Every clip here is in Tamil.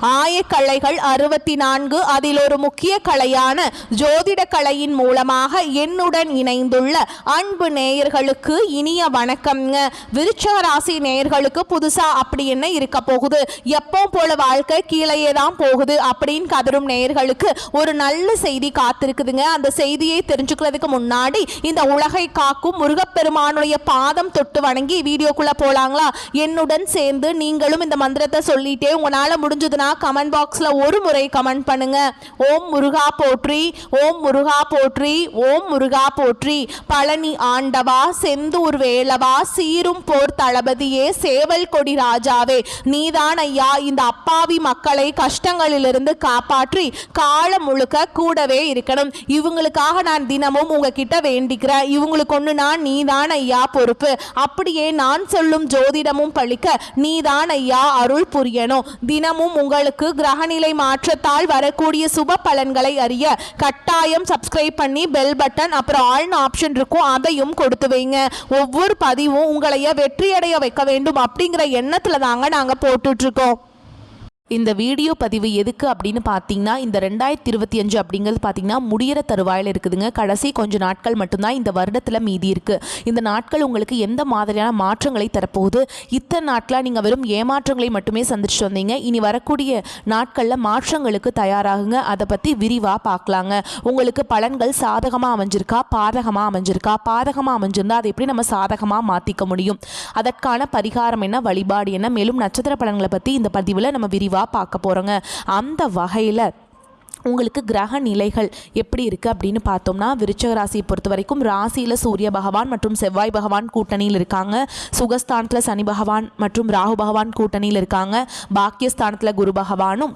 ஆயக்கலைகள் 64 அதில் ஒரு முக்கிய கலையான ஜோதிட கலையின் மூலமாக என்னுடன் இணைந்துள்ள அன்பு நேயர்களுக்கு இனிய வணக்கம்ங்க. விருச்சிக ராசி நேயர்களுக்கு புதுசா அப்படி என்ன இருக்க போகுது, எப்போ போல வாழ்க்கை கீழேயே தான் போகுது அப்படின்னு கதரும் நேயர்களுக்கு ஒரு நல்ல செய்தி காத்திருக்குதுங்க. அந்த செய்தியை தெரிஞ்சுக்கிறதுக்கு முன்னாடி இந்த உலகை காக்கும் முருகப்பெருமானுடைய பாதம் தொட்டு வணங்கி வீடியோக்குள்ள போலாங்களா? என்னுடன் சேர்ந்து நீங்களும் இந்த மந்திரத்தை சொல்லிட்டே உங்களால முடிஞ்சதுன்னா கமெண்ட் பாக்ஸ்ல ஒரு முறை கமெண்ட் பண்ணுங்க. ஓம் முருகா போற்றி, ஓம் முருகா போற்றி, ஓம் முருகா போற்றி. பழனி ஆண்டவா, செந்தூர் வேலவா, சீரும் போர் தளபதியே, சேவல் கொடி ராஜாவே, நீதான் ஐயா இந்த அப்பாவி மக்களை கஷ்டங்களிலிருந்து காப்பாற்றி காலம் முழுக்க கூடவே இருக்கணும். இவங்களுக்காக நான் தினமும் உங்ககிட்ட வேண்டிக்கிறேன். இவங்களுக்கு ஒன்று நான் நீதான் ஐயா பொறுப்பு. அப்படியே நான் சொல்லும் ஜோதிடமும் பழிக்க நீதான் ஐயா அருள் புரியணும். தினமும் உங்களுக்கு கிரகநிலை மாற்றத்தால் வரக்கூடிய சுப பலன்களை அறிய கட்டாயம் சப்ஸ்கிரைப் பண்ணி பெல் பட்டன் அப்புறம் ஆல்னு ஆப்ஷன் இருக்கும், அதையும் கொடுத்து வைங்க. ஒவ்வொரு பதிவும் உங்களைய வெற்றியடைய வைக்க வேண்டும் அப்படிங்கிற எண்ணத்துல தாங்க நாங்க போட்டுட்டு இருக்கோம். இந்த வீடியோ பதிவு எதுக்கு அப்படின்னு பார்த்தீங்கன்னா, இந்த 2025 அப்படிங்கிறது பார்த்தீங்கன்னா முடிகிற தருவாயில் இருக்குதுங்க. கடைசி கொஞ்சம் நாட்கள் மட்டும்தான் இந்த வருடத்தில் மீதி இருக்குது. இந்த நாட்கள் உங்களுக்கு எந்த மாதிரியான மாற்றங்களை தரப்போகுது? இத்தனை நாட்களாக நீங்கள் வெறும் ஏமாற்றங்களை மட்டுமே சந்திச்சுட்டு வந்தீங்க. இனி வரக்கூடிய நாட்களில் மாற்றங்களுக்கு தயாராகுங்க. அதை பற்றி விரிவாக பார்க்கலாங்க. உங்களுக்கு பலன்கள் சாதகமாக அமைஞ்சிருக்கா, பாதகமாக அமைஞ்சிருக்கா? பாதகமாக அமைஞ்சிருந்தா அதை எப்படி நம்ம சாதகமாக மாற்றிக்க முடியும்? அதற்கான பரிகாரம் என்ன, வழிபாடு என்ன, மேலும் நட்சத்திர பலன்களை பற்றி இந்த பதிவில் நம்ம விரிவாக பார்க்க போகிறோங்க. அந்த வகையில் உங்களுக்கு கிரக நிலைகள் எப்படி இருக்குது அப்படின்னு பார்த்தோம்னா, விருச்சிக ராசியை பொறுத்த வரைக்கும் ராசியில் சூரிய பகவான் மற்றும் செவ்வாய் பகவான் கூட்டணியில் இருக்காங்க. சுகஸ்தானத்தில் சனி பகவான் மற்றும் ராகு பகவான் கூட்டணியில் இருக்காங்க. பாக்கியஸ்தானத்தில் குரு பகவானும்,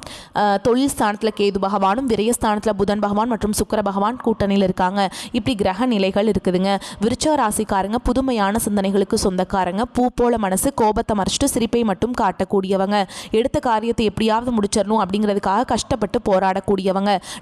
தொழில் ஸ்தானத்தில் கேது பகவானும், விரயஸ்தானத்தில் புதன் பகவான் மற்றும் சுக்கிர பகவான் கூட்டணியில் இருக்காங்க. இப்படி கிரக நிலைகள் இருக்குதுங்க. விருச்சிக ராசிக்காரங்க புதுமையான சிந்தனைகளுக்கு சொந்தக்காரங்க. பூ போல மனசு, கோபத்தை மறைச்சிட்டு சிரிப்பை மட்டும் காட்டக்கூடியவங்க. எடுத்த காரியத்தை எப்படியாவது முடிச்சிடணும் அப்படிங்கிறதுக்காக கஷ்டப்பட்டு போராடக்கூடியவங்க.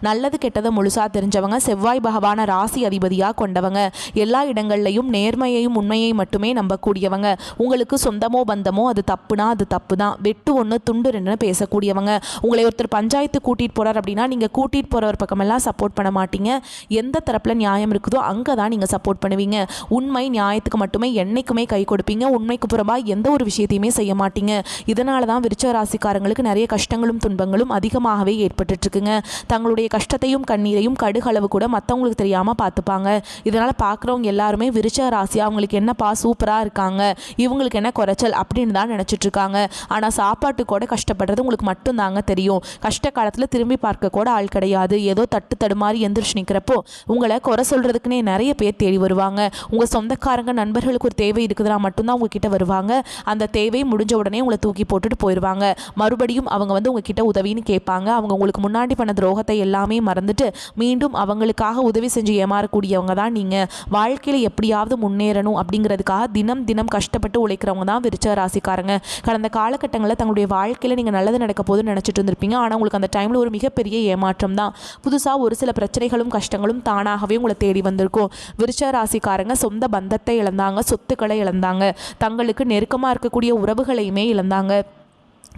நல்லது கெட்டதை முழுசா தெரிஞ்சவங்க. செவ்வாய் பகவான ராசி அதிபதியாக கொண்டவங்க. எல்லா இடங்கள்லையும் நேர்மையையும் உண்மையை மட்டுமே நம்பக்கூடியவங்க. உங்களுக்கு சொந்தமோ பந்தமோ அது தப்புனா அது தப்பு தான், வெட்டு ஒன்று துண்டு ரெண்டுன்னு பேசக்கூடியவங்க. உங்களை ஒருத்தர் பஞ்சாயத்து கூட்டிகிட்டு போகிறார் அப்படின்னா நீங்கள் கூட்டிகிட்டு போகிறவர் பக்கமெல்லாம் சப்போர்ட் பண்ண மாட்டீங்க. எந்த தரப்பில் நியாயம் இருக்குதோ அங்கே தான் நீங்கள் சப்போர்ட் பண்ணுவீங்க. உண்மை நியாயத்துக்கு மட்டுமே என்றைக்குமே கை கொடுப்பீங்க. உண்மைக்கு புறம்பாக எந்த ஒரு விஷயத்தையுமே செய்ய மாட்டீங்க. இதனால தான் விருச்சிக ராசிக்காரங்களுக்கு நிறைய கஷ்டங்களும் துன்பங்களும் அதிகமாகவே ஏற்பட்டுருக்குங்க. தங்களுடைய கஷ்டத்தையும் கண்ணீரையும் கடுகளவு கூட மற்றவங்களுக்கு தெரியாமல் பார்த்துப்பாங்க. இதனால் பார்க்குறவங்க எல்லாருமே விருச்சிக ராசியாக அவங்களுக்கு என்னப்பா சூப்பராக இருக்காங்க, இவங்களுக்கு என்ன குறைச்சல் அப்படின்னு தான் நினச்சிட்டு இருக்காங்க. ஆனால் சாப்பாட்டு கூட கஷ்டப்படுறது உங்களுக்கு மட்டும்தாங்க தெரியும். கஷ்ட காலத்தில் திரும்பி பார்க்க கூட ஆள் கிடையாது. ஏதோ தட்டு தடுமாறி எந்திரிச்சு நிற்கிறப்போ உங்களை குறை சொல்கிறதுக்குன்னே நிறைய பேர் தேடி வருவாங்க. உங்கள் சொந்தக்காரங்க நண்பர்களுக்கு ஒரு தேவை இருக்குதுன்னா மட்டும்தான் உங்ககிட்ட வருவாங்க. அந்த தேவை முடிஞ்ச உடனே உங்களை தூக்கி போட்டுட்டு போயிடுவாங்க. மறுபடியும் அவங்க வந்து உங்ககிட்ட உதவின்னு கேட்பாங்க. அவங்க உங்களுக்கு முன்னாடி பண்ண துரோகத்தை எல்லாமே மறந்துட்டு மீண்டும் அவங்களுக்காக உதவி செஞ்சு ஏமாறக்கூடியவங்க தான் நீங்கள். வாழ்க்கையில் எப்படியாவது முன்னேறணும் அப்படிங்கிறதுக்காக தினம் தினம் கஷ்டப்பட்டு உழைக்கிறவங்க தான் விருச்சிக ராசிக்காரங்க. கடந்த காலகட்டங்களில் தங்களுடைய வாழ்க்கையில் நீங்கள் நல்லது நடக்க போதுன்னு நினச்சிட்டு இருந்திருப்பீங்க. ஆனால் உங்களுக்கு அந்த டைமில் ஒரு மிகப்பெரிய ஏமாற்றம் தான். புதுசாக ஒரு சில பிரச்சனைகளும் கஷ்டங்களும் தானாகவே உங்களை தேடி வந்திருக்கும். விருச்சிக ராசிக்காரங்க சொந்த பந்தத்தை இழந்தாங்க, சொத்துக்களை இழந்தாங்க, தங்களுக்கு நெருக்கமாக இருக்கக்கூடிய உறவுகளையுமே இழந்தாங்க.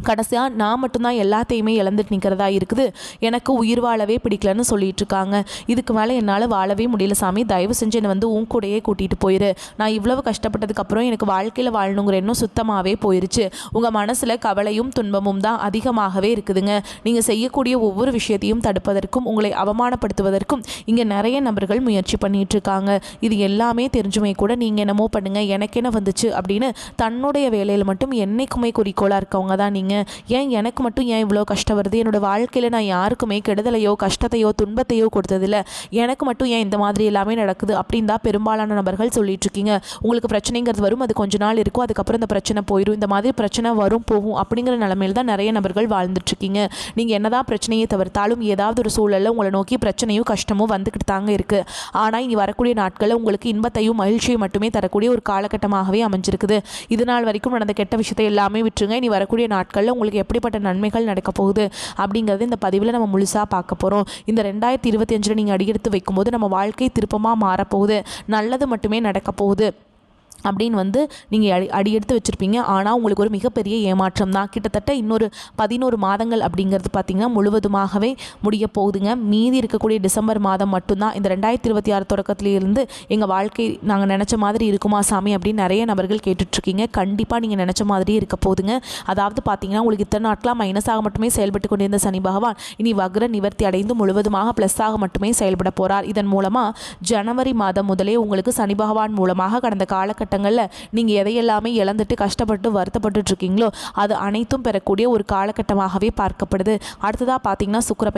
கடைசியாக நான் மட்டும்தான் எல்லாத்தையுமே இழந்துட்டு நிற்கிறதா இருக்குது, எனக்கு உயிர் வாழவே பிடிக்கலன்னு சொல்லிட்டு இருக்காங்க. இதுக்கு மேலே என்னால் வாழவே முடியல சாமி, தயவு செஞ்சு என்னை வந்து உன் கூடையே கூட்டிகிட்டு போயிரு. நான் இவ்வளவு கஷ்டப்பட்டதுக்கப்புறம் எனக்கு வாழ்க்கையில் வாழணுங்கிற எண்ணம் சுத்தமாகவே போயிருச்சு. உங்கள் மனசில் கவலையும் துன்பமும் தான் அதிகமாகவே இருக்குதுங்க. நீங்கள் செய்யக்கூடிய ஒவ்வொரு விஷயத்தையும் தடுப்பதற்கும் உங்களை அவமானப்படுத்துவதற்கும் இங்கே நிறைய நபர்கள் முயற்சி பண்ணிகிட்டு இருக்காங்க. இது எல்லாமே தெரிஞ்சுமே கூட நீங்கள் என்னமோ பண்ணுங்கள், எனக்கு என்ன வந்துச்சு அப்படின்னு தன்னுடைய வேலையில் மட்டும் என்னைக்குமே குறிக்கோளாக இருக்கவங்க தான் நீங்கள். ஏன் எனக்கு மட்டும் ஏன் இவ்வளோ கஷ்டம் வருது, என்னோட வாழ்க்கையில் நான் யாருக்குமே கெடுதலையோ கஷ்டத்தையோ துன்பத்தையோ கொடுத்ததில்ல, எனக்கு மட்டும் ஏன் இந்த மாதிரி எல்லாமே நடக்குது அப்படின்னு தான் பெரும்பாலான நபர்கள் சொல்லிட்டு இருக்கீங்க. உங்களுக்கு பிரச்சனைங்கிறது வரும், அது கொஞ்ச நாள் இருக்கும், அதுக்கப்புறம் இந்த பிரச்சனை போயிடும். இந்த மாதிரி பிரச்சனை வரும் போகும் அப்படிங்கிற நிலைமையில் தான் நிறைய நபர்கள் வாழ்ந்துட்டுருக்கீங்க. நீங்கள் என்னதான் பிரச்சனையை தவிர்த்தாலும் ஏதாவது ஒரு சூழலில் உங்களை நோக்கி பிரச்சனையும் கஷ்டமும் வந்துக்கிட்டு தாங்க இருக்குது. ஆனால் இனி வரக்கூடிய நாட்களில் உங்களுக்கு இன்பத்தையும் மகிழ்ச்சியும் மட்டுமே தரக்கூடிய ஒரு காலகட்டமாகவே அமைஞ்சிருக்குது. இது நாள் வரைக்கும் நடந்த கெட்ட விஷயத்தை எல்லாமே விட்டுருங்க. இனி வரக்கூடிய நாட்கள் உங்களுக்கு எப்படிப்பட்ட நன்மைகள் நடக்க போகுது அப்படிங்கிறது இந்த பதிவில் நம்ம முழுசாக பார்க்க போகிறோம். இந்த 2025 நீங்கள் அடியெடுத்து வைக்கும்போது நம்ம வாழ்க்கை திருப்பமாக மாறப்போகுது, நல்லது மட்டுமே நடக்க போகுது. அப்படின்னு வந்து நீங்கள் அடி எடுத்து வச்சுருப்பீங்க. ஆனால் உங்களுக்கு ஒரு மிகப்பெரிய ஏமாற்றம் தான். கிட்டத்தட்ட இன்னொரு 11 மாதங்கள் அப்படிங்கிறது பார்த்திங்கன்னா முழுவதுமாகவே முடிய போகுதுங்க. மீதி இருக்கக்கூடிய டிசம்பர் மாதம் மட்டும்தான் இந்த 2026 தொடக்கத்திலிருந்து எங்கள் வாழ்க்கை நாங்கள் நினச்ச மாதிரி இருக்குமா சாமி அப்படின்னு நிறைய நபர்கள் கேட்டுட்ருக்கீங்க. கண்டிப்பாக நீங்கள் நினச்ச மாதிரியே இருக்க போகுதுங்க. அதாவது பார்த்திங்கன்னா உங்களுக்கு இத்தனை நாட்களாக மைனஸாக மட்டுமே செயல்பட்டு கொண்டிருந்த சனி பகவான் இனி வக்ர நிவர்த்தி அடைந்து முழுவதுமாக ப்ளஸ்ஸாக மட்டுமே செயல்பட போகிறார். இதன் மூலமாக ஜனவரி மாதம் முதலே உங்களுக்கு சனி பகவான் மூலமாக கடந்த காலகட்டங்களில் நீங்கள் எதையெல்லாமே இழந்துட்டு கஷ்டப்பட்டு வருத்தப்பட்டு இருக்கீங்களோ அது அனைத்தும் பெறக்கூடிய ஒரு காலகட்டமாகவே பார்க்கப்படுது. அடுத்ததாக பார்த்தீங்கன்னா சுக்கிர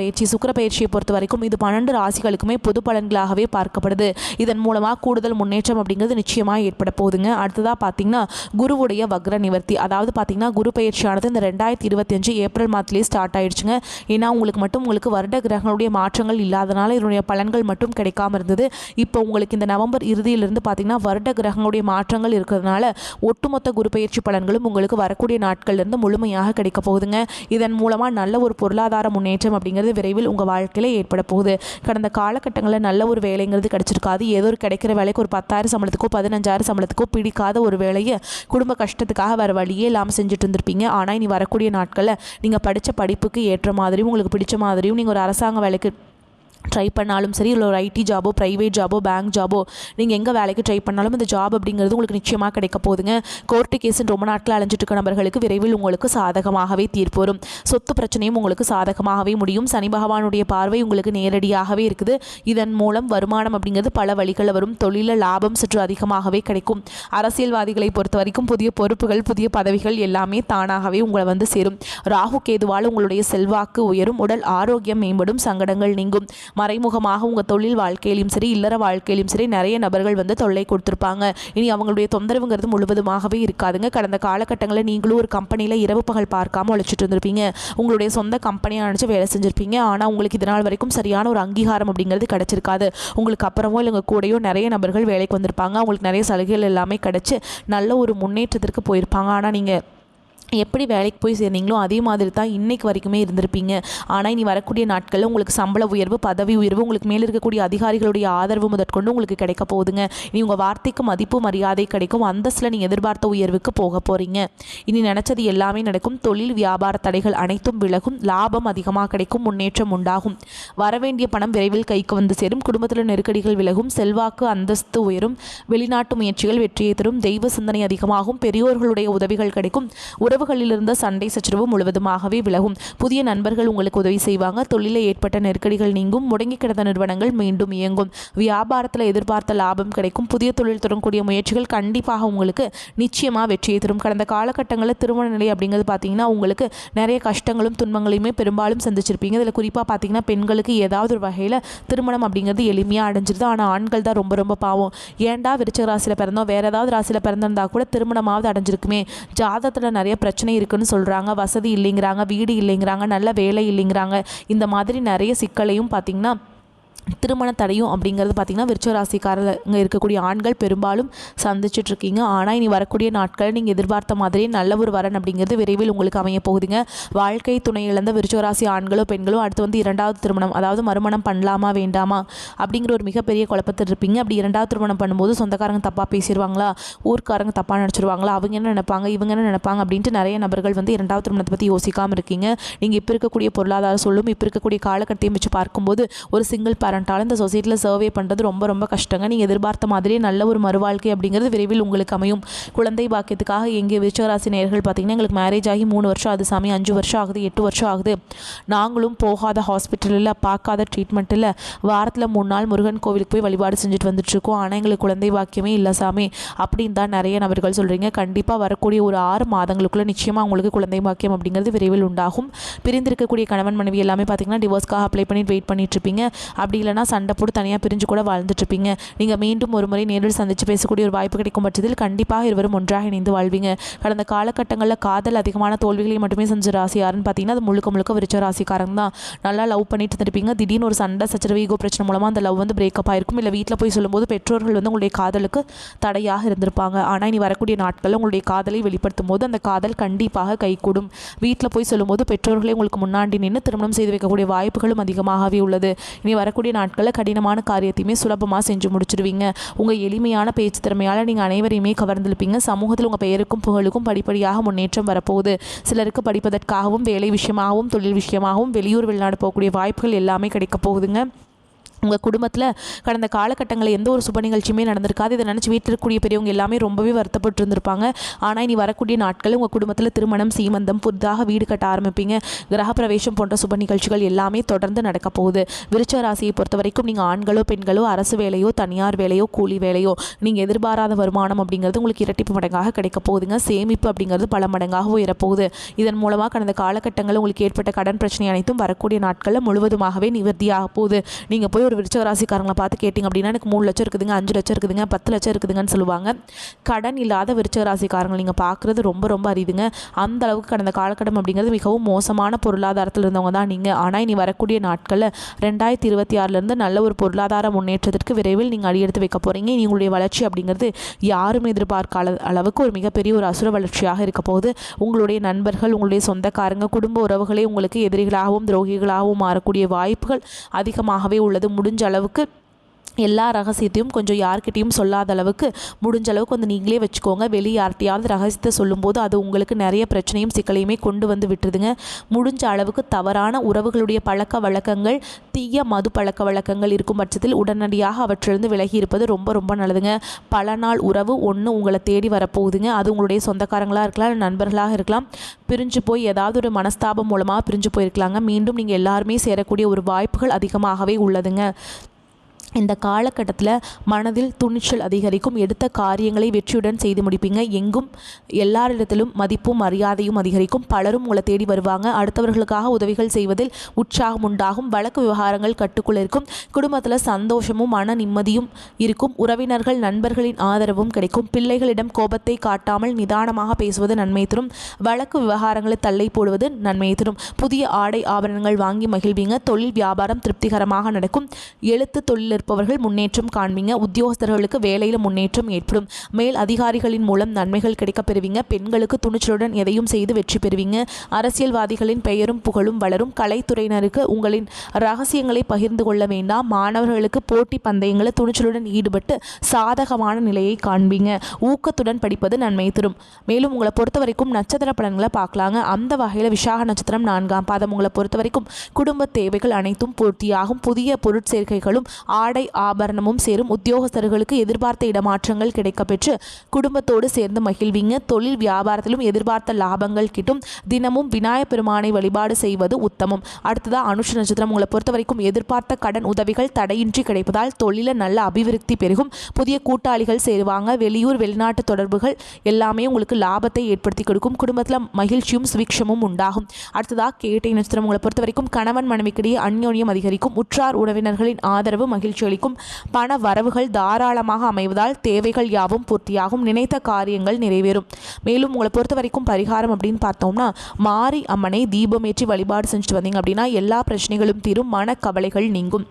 பயிற்சியை பொறுத்த வரைக்கும் இது 12 ராசிகளுக்குமே பொது பலன்களாகவே பார்க்கப்படுது. இதன் மூலமாக கூடுதல் முன்னேற்றம் அப்படிங்கிறது நிச்சயமாக ஏற்பட போகுதுங்க. அடுத்ததாக பார்த்தீங்கன்னா குருவுடைய வக்ர நிவர்த்தி, அதாவது பார்த்தீங்கன்னா குரு பயிற்சியானது இந்த 2025 ஏப்ரல் மாதத்துலேயே ஸ்டார்ட் ஆயிடுச்சுங்க. ஏன்னா உங்களுக்கு வருட கிரகங்களுடைய மாற்றங்கள் இல்லாதனால இதனுடைய பலன்கள் மட்டும் கிடைக்காம இருந்தது. இப்போ உங்களுக்கு இந்த நவம்பர் இறுதியிலிருந்து பார்த்தீங்கன்னா வருட கிரகங்களுடைய மாற்றங்கள் இருக்கிறதுனால ஒட்டுமொத்த குரு பயிற்சி பலன்களும் உங்களுக்கு வரக்கூடிய நாட்கள்லேருந்து முழுமையாக கிடைக்க போகுதுங்க. இதன் மூலமாக நல்ல ஒரு பொருளாதார முன்னேற்றம் அப்படிங்கிறது விரைவில் உங்கள் வாழ்க்கையில் ஏற்பட போகுது. கடந்த காலகட்டங்களில் நல்ல ஒரு வேலைங்கிறது கிடைச்சிருக்காது. ஏதோ ஒரு கிடைக்கிற வேலைக்கு ஒரு 10,000 சம்பளத்துக்கோ 15,000 சம்பளத்துக்கோ பிடிக்காத ஒரு வேலையை குடும்ப கஷ்டத்துக்காக வேறு வழியே இல்லாமல் செஞ்சுட்டு இருந்திருப்பீங்க. ஆனால் இனி வரக்கூடிய நாட்களில் நீங்கள் படித்த படிப்புக்கு ஏற்ற மாதிரியும் உங்களுக்கு பிடிச்ச மாதிரியும் நீங்கள் ஒரு அரசாங்க வேலைக்கு ட்ரை பண்ணாலும் சரி, இல்லை ஒரு ஐடி ஜாபோ, ப்ரைவேட் ஜாபோ, பேங்க் ஜாபோ, நீங்கள் எங்கே வேலைக்கு ட்ரை பண்ணாலும் இந்த ஜாப் அப்படிங்கிறது உங்களுக்கு நிச்சயமாக கிடைக்க போகுதுங்க. கோர்ட்டு கேஸுன்னு ரொம்ப நாட்கள் அலைஞ்சிட்டு இருக்க நபர்களுக்கு விரைவில் உங்களுக்கு சாதகமாகவே தீர்ப்பு வரும். சொத்து பிரச்சனையும் உங்களுக்கு சாதகமாகவே முடியும். சனி பகவானுடைய பார்வை உங்களுக்கு நேரடியாகவே இருக்குது. இதன் மூலம் வருமானம் அப்படிங்கிறது பல வழிகளில் வரும். தொழிலில் லாபம் சற்று அதிகமாகவே கிடைக்கும். அரசியல்வாதிகளை பொறுத்த வரைக்கும் புதிய பொறுப்புகள், புதிய பதவிகள் எல்லாமே தானாகவே உங்களை வந்து சேரும். ராகு கேதுவால் உங்களுடைய செல்வாக்கு உயரும். உடல் ஆரோக்கியம் மேம்படும். சங்கடங்கள் நீங்கும். மறைமுகமாக உங்கள் தொழில் வாழ்க்கையிலும் சரி, இல்லற வாழ்க்கையிலும் சரி நிறைய நபர்கள் வந்து தொல்லை கொடுத்துருப்பாங்க. இனி அவங்களுடைய தொந்தரவுங்கிறது முழுவதுமாகவே இருக்காதுங்க. கடந்த காலகட்டங்களில் நீங்களும் ஒரு கம்பெனியில் இரவு பகல் பார்க்காம உழைச்சிட்டு இருந்திருப்பீங்க. உங்களுடைய சொந்த கம்பெனியாக நினச்சி வேலை செஞ்சுருப்பீங்க. ஆனால் உங்களுக்கு இதனால் வரைக்கும் சரியான ஒரு அங்கீகாரம் அப்படிங்கிறது கிடச்சிருக்காது. உங்களுக்கு அப்புறமோ இல்லை உங்கள் கூடயோ நிறைய நபர்கள் வேலைக்கு வந்திருப்பாங்க. அவங்களுக்கு நிறைய சலுகைகள் எல்லாமே கிடச்சி நல்ல ஒரு முன்னேற்றத்திற்கு போயிருப்பாங்க. ஆனால் நீங்கள் எப்படி வேலைக்கு போய் சேர்ந்தீங்களோ அதே மாதிரி தான் இன்றைக்கு வரைக்குமே இருந்திருப்பீங்க. ஆனால் இனி வரக்கூடிய நாட்களில் உங்களுக்கு சம்பள உயர்வு, பதவி உயர்வு, உங்களுக்கு மேலே இருக்கக்கூடிய அதிகாரிகளுடைய ஆதரவு முதற்கொண்டு உங்களுக்கு கிடைக்க போகுதுங்க. இனி உங்கள் வார்த்தைக்கு மதிப்பு மரியாதை கிடைக்கும். அந்தஸ்தில் நீங்கள் எதிர்பார்த்த உயர்வுக்கு போக போகிறீங்க. இனி நினச்சது எல்லாமே நடக்கும். தொழில் வியாபார தடைகள் அனைத்தும் விலகும். லாபம் அதிகமாக கிடைக்கும். முன்னேற்றம் உண்டாகும். வரவேண்டிய பணம் விரைவில் கைக்கு வந்து சேரும். குடும்பத்தில் நெருக்கடிகள் விலகும். செல்வாக்கு அந்தஸ்து உயரும். வெளிநாட்டு முயற்சிகள் வெற்றியை தரும். தெய்வ சிந்தனை அதிகமாகும். பெரியோர்களுடைய உதவிகள் கிடைக்கும். உறவுகளில் இருந்த சண்டை சச்சரவு முழுவதுமாகவே விலகும். புதிய நண்பர்கள் உங்களுக்கு உதவி செய்வாங்க. தொழிலில் ஏற்பட்ட நெருக்கடிகள் நீங்கும். முடங்கி கிடந்த நிறுவனங்கள் மீண்டும் இயங்கும். வியாபாரத்தில் எதிர்பார்த்த லாபம் கிடைக்கும். புதிய தொழில் தொடங்கக்கூடிய முயற்சிகள் கண்டிப்பாக உங்களுக்கு நிச்சயமாக வெற்றியை தரும். கடந்த காலகட்டங்களில் திருமண நிலை அப்படிங்கிறது பார்த்தீங்கன்னா உங்களுக்கு நிறைய கஷ்டங்களும் துன்பங்களையுமே பெரும்பாலும் சந்திச்சிருப்பீங்க. இதில் குறிப்பாக பார்த்தீங்கன்னா பெண்களுக்கு ஏதாவது ஒரு வகையில் திருமணம் அப்படிங்கிறது எளிமையாக அடைஞ்சிருது. ஆனால் ஆண்கள் தான் ரொம்ப ரொம்ப பாவம். ஏன்டா விருச்சிக ராசியில் பிறந்தோம், வேறு ஏதாவது ராசியில் பிறந்திருந்தால் கூட திருமணமாவது அடைஞ்சிருக்குமே. ஜாதகத்தில் நிறைய பிரச்சனை இருக்குன்னு சொல்கிறாங்க. வசதி இல்லைங்கிறாங்க, வீடு இல்லைங்கிறாங்க, நல்ல வேலை இல்லைங்கிறாங்க. இந்த மாதிரி நிறைய சிக்கலையும் பார்த்திங்கன்னா திருமண தடையும் அப்படிங்கிறது பார்த்திங்கன்னா விருச்சிக ராசிக்காரங்க இருக்கக்கூடிய ஆண்கள் பெரும்பாலும் சந்திச்சிட்ருக்கீங்க. ஆனால் இனி வரக்கூடிய நாட்கள் நீங்கள் எதிர்பார்த்த மாதிரியே நல்ல ஒரு வரன் அப்படிங்கிறது விரைவில் உங்களுக்கு அமைய போகுதுங்க. வாழ்க்கை துணை இழந்த விருச்சிக ராசி ஆண்களோ பெண்களோ அடுத்து வந்து 2வது திருமணம், அதாவது மறுமணம் பண்ணலாமா வேண்டாமா அப்படிங்கிற ஒரு மிகப்பெரிய குழப்பத்தில் இருப்பீங்க. அப்படி 2வது திருமணம் பண்ணும்போது சொந்தக்காரங்க தப்பாக பேசிடுவாங்களா, ஊர்க்காரங்க தப்பாக நினச்சிருவாங்களா, அவங்க என்ன நினைப்பாங்க, இவங்க என்ன நினைப்பாங்க அப்படின்ட்டு நிறைய நபர்கள் வந்து 2வது திருமணத்தை பற்றி யோசிக்காமல் இருக்கீங்க. நீங்கள் இப்போ இருக்கக்கூடிய பொருளாதார சொல்லும் இப்போ இருக்கக்கூடிய காலகட்டத்தையும் வச்சு பார்க்கும்போது ஒரு சிங்கிள் இந்த சொசைட்டியில் சர்வே பண்ணுறது ரொம்ப ரொம்ப கஷ்டங்க. நீங்கள் எதிர்பார்த்த மாதிரியே நல்ல ஒரு மறுவாழ்க்கை அப்படிங்கிறது விரைவில் உங்களுக்கு அமையும். குழந்தை பாக்கியத்துக்காக எங்கே விருச்சிக ராசி நேயர்கள் பார்த்தீங்கன்னா எங்களுக்கு மேரேஜ் ஆகி 3 வருஷம் ஆகுது சாமி, 5 வருஷம் ஆகுது, 8 வருஷம் ஆகுது, நாங்களும் போகாத ஹாஸ்பிட்டலில் பார்க்காத ட்ரீட்மெண்ட்டில் வாரத்தில் 3 நாள் முருகன் கோவிலுக்கு போய் வழிபாடு செஞ்சுட்டு வந்துட்டுருக்கோம், ஆனால் எங்களுக்கு குழந்தை பாக்கியமே இல்லை சாமி அப்படின்னு தான் நிறைய நபர்கள் சொல்கிறீங்க. கண்டிப்பாக வரக்கூடிய ஒரு 6 மாதங்களுக்குள்ளே நிச்சயமாக உங்களுக்கு குழந்தை பாக்கியம் அப்படிங்கிறது விரைவில் உண்டாகும். பிரிந்திருக்கக்கூடிய கணவன் மனைவி எல்லாமே பார்த்தீங்கன்னா டிவோர்ஸ்க்காக அப்ளை பண்ணிட்டு வெயிட் பண்ணிட்டுருப்பீங்க. அப்படி இல்லைனா சண்டை போட்டு தனியாக பிரிஞ்சு கூட வாழ்ந்துட்டுருப்பீங்க. நீங்கள் மீண்டும் ஒரு முறை நேரில் சந்தித்து பேசக்கூடிய ஒரு வாய்ப்பு கிடைக்கும் பட்சத்தில் கண்டிப்பாக இருவரும் ஒன்றாக இணைந்து வாழ்வீங்க. கடந்த காலகட்டங்களில் காதல் அதிகமான தோல்விகளை மட்டுமே செஞ்ச ராசி யாருன்னு பார்த்தீங்கன்னா அது முழுக்க விருச்சிக ராசிக்காரங்க தான். நல்லா லவ் பண்ணிட்டு இருப்பீங்க. திடீர்னு ஒரு சண்டை சச்சரவு ஈகோ பிரச்சனை மூலமாக அந்த லவ் வந்து பிரேக்கப் ஆயிருக்கும். இல்லை வீட்டில் போய் சொல்லும்போது பெற்றோர்கள் வந்து உங்களுடைய காதலுக்கு தடையாக இருந்திருப்பாங்க. ஆனால் இனி வரக்கூடிய நாட்களில் உங்களுடைய காதலை வெளிப்படுத்தும் போது அந்த காதல் கண்டிப்பாக கைகூடும். வீட்டில் போய் சொல்லும்போது பெற்றோர்களே உங்களுக்கு முன்னாடி நின்று திருமணம் செய்து வைக்கக்கூடிய வாய்ப்புகளும் அதிகமாகவே உள்ளது. இனி வரக்கூடிய நாட்களில் கடினமான காரியத்தையுமே சுலபமாக செஞ்சு முடிச்சிடுவீங்க. உங்கள் எளிமையான பேச்சு திறமையால் நீங்கள் அனைவரையுமே கவர்ந்திருப்பீங்க. சமூகத்தில் உங்கள் பெயருக்கும் புகழுக்கும் படிப்படியாக முன்னேற்றம் வரப்போகுது. சிலருக்கு படிப்பதற்காகவும் வேலை விஷயமாகவும் தொழில் விஷயமாகவும் வெளியூர் வெளிநாடு போகக்கூடிய வாய்ப்புகள் எல்லாமே கிடைக்க போகுதுங்க. உங்கள் குடும்பத்தில் கடந்த காலகட்டங்களில் எந்த ஒரு சுப நிகழ்ச்சியுமே நடந்திருக்காது. இதை நினச்சி வீட்டில் இருக்கக்கூடிய பெரியவங்க எல்லாமே ரொம்பவே வருத்தப்பட்டு இருந்திருப்பாங்க. ஆனால் இனி வரக்கூடிய நாட்களில் உங்கள் குடும்பத்தில் திருமணம், சீமந்தம், புதிதாக வீடு கட்ட ஆரம்பிப்பீங்க. கிரகப்பிரவேசம் போன்ற சுப நிகழ்ச்சிகள் எல்லாமே தொடர்ந்து நடக்க போகுது. விருச்சிக ராசியை பொறுத்த வரைக்கும் நீங்கள் ஆண்களோ பெண்களோ அரசு வேலையோ தனியார் வேலையோ கூலி வேலையோ நீங்கள் எதிர்பாராத வருமானம் அப்படிங்கிறது உங்களுக்கு இரட்டிப்பு மடங்காக கிடைக்க போகுதுங்க. சேமிப்பு அப்படிங்கிறது பல மடங்காக உயரப்போகுது. இதன் மூலமாக கடந்த காலகட்டங்களில் உங்களுக்கு ஏற்பட்ட கடன் பிரச்சனை அனைத்தும் வரக்கூடிய நாட்களில் முழுவதுமாகவே நிவர்த்தியாக போகுது. நீங்கள் போய் ஒரு விருச்சிக ராசிக்காரங்களை பார்த்து கேட்டிங்க அப்படின்னா எனக்கு 3 லட்சம் இருக்குதுங்க, 5 லட்சம் இருக்குதுங்க, 10 லட்சம் இருக்குதுங்கன்னு சொல்லுவாங்க. கடன் இல்லாத விருச்சிக ராசிக்காரங்களை நீங்கள் பார்க்குறது ரொம்ப ரொம்ப அரிதுங்க. அந்த அளவுக்கு கடந்த காலகட்டம் அப்படிங்கிறது மிகவும் மோசமான பொருளாதாரத்தில் இருந்தவங்க தான் நீங்கள். ஆனால் இனி வரக்கூடிய நாட்களில் 2026 நல்ல ஒரு பொருளாதார முன்னேற்றத்திற்கு விரைவில் நீங்கள் அடியெடுத்து வைக்க போகிறீங்க. இனி உங்களுடைய வளர்ச்சி அப்படிங்கிறது யாரும் எதிர்பார்க்காத அளவுக்கு ஒரு மிகப்பெரிய ஒரு அசுர வளர்ச்சியாக இருக்க போகுது. உங்களுடைய நண்பர்கள், உங்களுடைய சொந்தக்காரங்க, குடும்ப உறவுகளே உங்களுக்கு எதிரிகளாகவும் துரோகிகளாகவும் மாறக்கூடிய வாய்ப்புகள் அதிகமாகவே உள்ளது. முடிஞ்ச அளவுக்கு எல்லா ரகசியத்தையும் கொஞ்சம் யார்கிட்டையும் சொல்லாத அளவுக்கு முடிஞ்ச அளவுக்கு வந்து நீங்களே வச்சுக்கோங்க. வெளியே யார்கிட்டையாவது ரகசியத்தை சொல்லும்போது அது உங்களுக்கு நிறைய பிரச்சனையும் சிக்கலையுமே கொண்டு வந்து விட்டுருதுங்க. முடிஞ்ச அளவுக்கு தவறான உறவுகளுடைய பழக்க வழக்கங்கள், தீய மது பழக்க வழக்கங்கள் இருக்கும் பட்சத்தில் உடனடியாக அவற்றிலிருந்து விலகி இருப்பது ரொம்ப ரொம்ப நல்லதுங்க. பல நாள் உறவு ஒன்று உங்களை தேடி வரப்போகுதுங்க. அது உங்களுடைய சொந்தக்காரங்களாக இருக்கலாம், நண்பர்களாக இருக்கலாம். பிரிஞ்சு போய் ஏதாவது ஒரு மனஸ்தாபம் மூலமாக பிரிஞ்சு போயிருக்கலாங்க. மீண்டும் நீங்கள் எல்லாருமே சேரக்கூடிய ஒரு வாய்ப்புகள் அதிகமாகவே உள்ளதுங்க. இந்த காலகட்டத்தில் மனதில் துணிச்சல் அதிகரிக்கும். எடுத்த காரியங்களை வெற்றியுடன் செய்து முடிப்பீங்க. எங்கும் எல்லாரிடத்திலும் மதிப்பும் மரியாதையும் அதிகரிக்கும். பலரும் உங்களை தேடி வருவாங்க. அடுத்தவர்களுக்காக உதவிகள் செய்வதில் உற்சாகம் உண்டாகும். வழக்கு விவகாரங்கள் கட்டுக்குள்ள இருக்கும். குடும்பத்தில் சந்தோஷமும் மன நிம்மதியும் இருக்கும். உறவினர்கள், நண்பர்களின் ஆதரவும் கிடைக்கும். பிள்ளைகளிடம் கோபத்தை காட்டாமல் நிதானமாக பேசுவது நன்மை தரும். வழக்கு விவகாரங்களை தள்ளை போடுவது நன்மை தரும். புதிய ஆடை ஆபரணங்கள் வாங்கி மகிழ்வீங்க. தொழில் வியாபாரம் திருப்திகரமாக நடக்கும். எழுத்து தொழில் இருப்பவர்கள் முன்னேற்றம் காண்பீங்க. உத்தியோகஸ்தர்களுக்கு வேலையில் முன்னேற்றம் ஏற்படும். மேல் அதிகாரிகளின் மூலம் நன்மைகள் கிடைக்கப் பெறுவீங்க. பெண்களுக்கு துணிச்சலுடன் எதையும் செய்து வெற்றி பெறுவீங்க. அரசியல்வாதிகளின் பெயரும் புகழும் வளரும். கலைத்துறையினருக்கு உங்களின் ரகசியங்களை பகிர்ந்து கொள்ள வேண்டாம். மாணவர்களுக்கு போட்டி பந்தயங்களில் துணிச்சலுடன் ஈடுபட்டு சாதகமான நிலையை காண்பீங்க. ஊக்கத்துடன் படிப்பது நன்மை தரும். மேலும் உங்களை பொறுத்த வரைக்கும் நட்சத்திர பலன்களை பார்க்கலாங்க. அந்த வகையில் விசாக நட்சத்திரம் 4ஆம் பாதம். உங்களை பொறுத்த வரைக்கும் குடும்ப தேவைகள் அனைத்தும் பூர்த்தியாகும். புதிய பொருட்சேர்க்கைகளும் ஆடை ஆபரணமும் சேரும். உத்தியோகஸ்தர்களுக்கு எதிர்பார்த்த இடமாற்றங்கள் கிடைக்கப்பெற்று குடும்பத்தோடு சேர்ந்து மகிழ்வீங்க. தொழில் வியாபாரத்திலும் எதிர்பார்த்த லாபங்கள் கிட்டும். தினமும் விநாயகப் பெருமானை வழிபாடு செய்வது உத்தமம். அடுத்ததா அனுஷ நட்சத்திரம். உங்களை பொறுத்த வரைக்கும் எதிர்பார்த்த கடன் உதவிகள் தடையின்றி கிடைப்பதால் தொழில நல்ல அபிவிருத்தி பெருகும். புதிய கூட்டாளிகள் சேருவாங்க. வெளியூர் வெளிநாட்டு தொடர்புகள் எல்லாமே உங்களுக்கு லாபத்தை ஏற்படுத்தி கொடுக்கும். குடும்பத்தில் மகிழ்ச்சியும் சுவிக்ஷமும் உண்டாகும். அடுத்ததா கேட்டை நட்சத்திரம். உங்களை பொறுத்த வரைக்கும் கணவன் மனைவிக்கிடையே அந்யோன்யம் அதிகரிக்கும். உற்றார் உறவினர்களின் ஆதரவு மகிழ்ச்சி அளிக்கும். பண வரவுகள் தாராளமாக அமைவதால் தேவைகள் யாவும் பூர்த்தியாகும். நினைத்த காரியங்கள் நிறைவேறும். மேலும் உங்களை பொறுத்த வரைக்கும் பரிகாரம் அப்படின்னு பார்த்தோம்னா, மாரி அம்மனை தீபமேற்றி வழிபாடு செஞ்சுட்டு வந்தீங்க அப்படின்னா எல்லா பிரச்சனைகளும் தீரும். மனக்கவலைகள் நீங்கும்.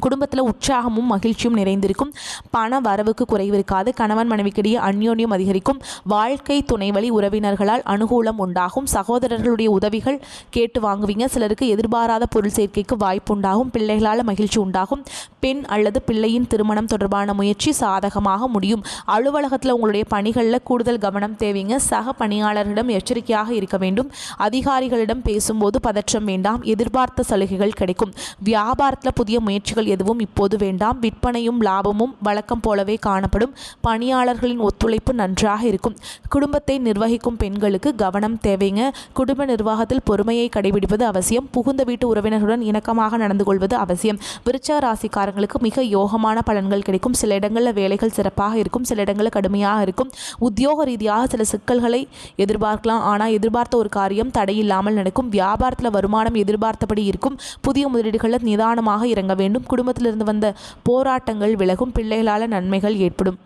குடும்பத்தில் உற்சாகமும் மகிழ்ச்சியும் நிறைந்திருக்கும். பண வரவுக்கு குறைவு இருக்காது. கணவன் மனைவிக்கிடையே அந்யோன்யம் அதிகரிக்கும். வாழ்க்கை துணை வழி உறவினர்களால் அனுகூலம் உண்டாகும். சகோதரர்களுடைய உதவிகள் கேட்டு வாங்குவீங்க. சிலருக்கு எதிர்பாராத பொருள் சேர்க்கைக்கு வாய்ப்பு உண்டாகும். பிள்ளைகளால் மகிழ்ச்சி உண்டாகும். பெண் அல்லது பிள்ளையின் திருமணம் தொடர்பான முயற்சி சாதகமாக முடியும். அலுவலகத்தில் உங்களுடைய பணிகளில் கூடுதல் கவனம் தேவைங்க. சக பணியாளர்களிடம் எச்சரிக்கையாக இருக்க வேண்டும். அதிகாரிகளிடம் பேசும்போது பதற்றம் வேண்டாம். எதிர்பார்த்த சலுகைகள் கிடைக்கும். வியாபாரத்தில் புதிய முயற்சிகள் எதுவும் இப்போது வேண்டாம். விற்பனையும் லாபமும் வழக்கம் போலவே காணப்படும். பணியாளர்களின் ஒத்துழைப்பு நன்றாக இருக்கும். குடும்பத்தை நிர்வகிக்கும் பெண்களுக்கு கவனம் தேவைங்க. குடும்ப நிர்வாகத்தில் பொறுமையை கடைபிடிப்பது அவசியம். புகுந்த வீட்டு உறவினர்களுடன் இணக்கமாக நடந்து கொள்வது அவசியம். விருச்சிக ராசிக்காரங்களுக்கு மிக யோகமான பலன்கள் கிடைக்கும். சில இடங்களில் வேலைகள் சிறப்பாக இருக்கும், சில இடங்களில் கடுமையாக இருக்கும். உத்தியோக ரீதியாக சில சிக்கல்களை எதிர்பார்க்கலாம். ஆனால் எதிர்பார்த்த ஒரு காரியம் தடையில்லாமல் நடக்கும். வியாபாரத்தில் வருமானம் எதிர்பார்த்தபடி இருக்கும். புதிய முதலீடுகளில் நிதானமாக இறங்க வேண்டும். குடும்பத்திலிருந்து வந்த போராட்டங்கள் விலகும். பிள்ளைகளால் நன்மைகள் ஏற்படும்.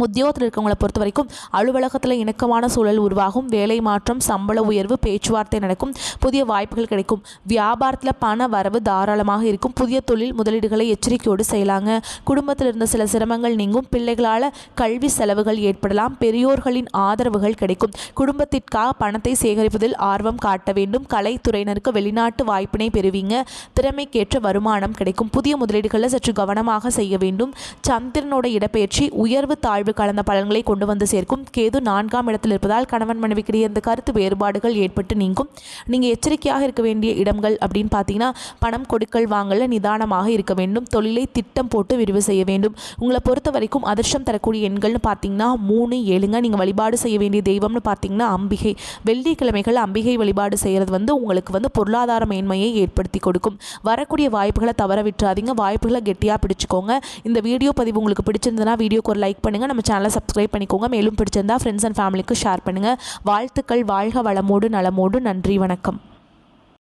உத்தியோகத்தில் இருக்கவங்களை பொறுத்த வரைக்கும் அலுவலகத்தில் இணக்கமான சூழல் உருவாகும். வேலை மாற்றம், சம்பள உயர்வு, பேச்சுவார்த்தை நடக்கும். புதிய வாய்ப்புகள் கிடைக்கும். வியாபாரத்தில் பண வரவு தாராளமாக இருக்கும். புதிய தொழில் முதலீடுகளை எச்சரிக்கையோடு செய்யலாங்க. குடும்பத்தில் இருந்த சில சிரமங்கள் நீங்கும். பிள்ளைகளால் கல்வி செலவுகள் ஏற்படலாம். பெரியோர்களின் ஆதரவுகள் கிடைக்கும். குடும்பத்திற்காக பணத்தை சேகரிப்பதில் ஆர்வம் காட்ட வேண்டும். கலைத்துறையினருக்கு வெளிநாட்டு வாய்ப்பினை பெறுவீங்க. திறமைக்கேற்ற வருமானம் கிடைக்கும். புதிய முதலீடுகளை சற்று கவனமாக செய்ய வேண்டும். சந்திரனோட இடப்பெயர்ச்சி உயர்வு தாழ்வு கலந்த பலன்களை கொண்டு வந்து சேர்க்கும். கேது 4ஆம் இடத்தில் இருப்பதால் கணவன் மனைவிக்கிடையே இந்த கருத்து வேறுபாடுகள் ஏற்பட்டு நீங்கும். நீங்கள் எச்சரிக்கையாக இருக்க வேண்டிய இடங்கள் அப்படின்னு பார்த்தீங்கன்னா, பணம் கொடுக்கல் வாங்கல நிதானமாக இருக்க வேண்டும். தொழிலை திட்டம் போட்டு விரிவு செய்ய வேண்டும். உங்களை பொறுத்த வரைக்கும் அதிர்ஷ்டம் தரக்கூடிய எண்கள்னு பார்த்தீங்கன்னா 3, 7ங்க. நீங்கள் வழிபாடு செய்ய வேண்டிய தெய்வம்னு பார்த்தீங்கன்னா அம்பிகை. வெள்ளிக்கிழமைகள் அம்பிகை வழிபாடு செய்கிறது உங்களுக்கு பொருளாதார மேன்மையை ஏற்படுத்தி கொடுக்கும். வரக்கூடிய வாய்ப்புகளை தவற விட்டுறாதீங்க. வாய்ப்புகளை கெட்டியாக பிடிச்சிக்கோங்க. இந்த வீடியோ பதிவு உங்களுக்கு பிடிச்சிருந்ததுன்னா வீடியோக்கு ஒரு லைக் பண்ணுங்கள். நம்ம சேனலை சப்ஸ்கிரைப் பண்ணிக்கோங்க. மேலும் பிடிச்சிருந்தா ஃப்ரெண்ட்ஸ் அண்ட் ஃபேமிலிக்கு ஷேர் பண்ணுங்கள். வாழ்த்துக்கள். வாழ்க வளமோடு நலமோடு. நன்றி. வணக்கம்.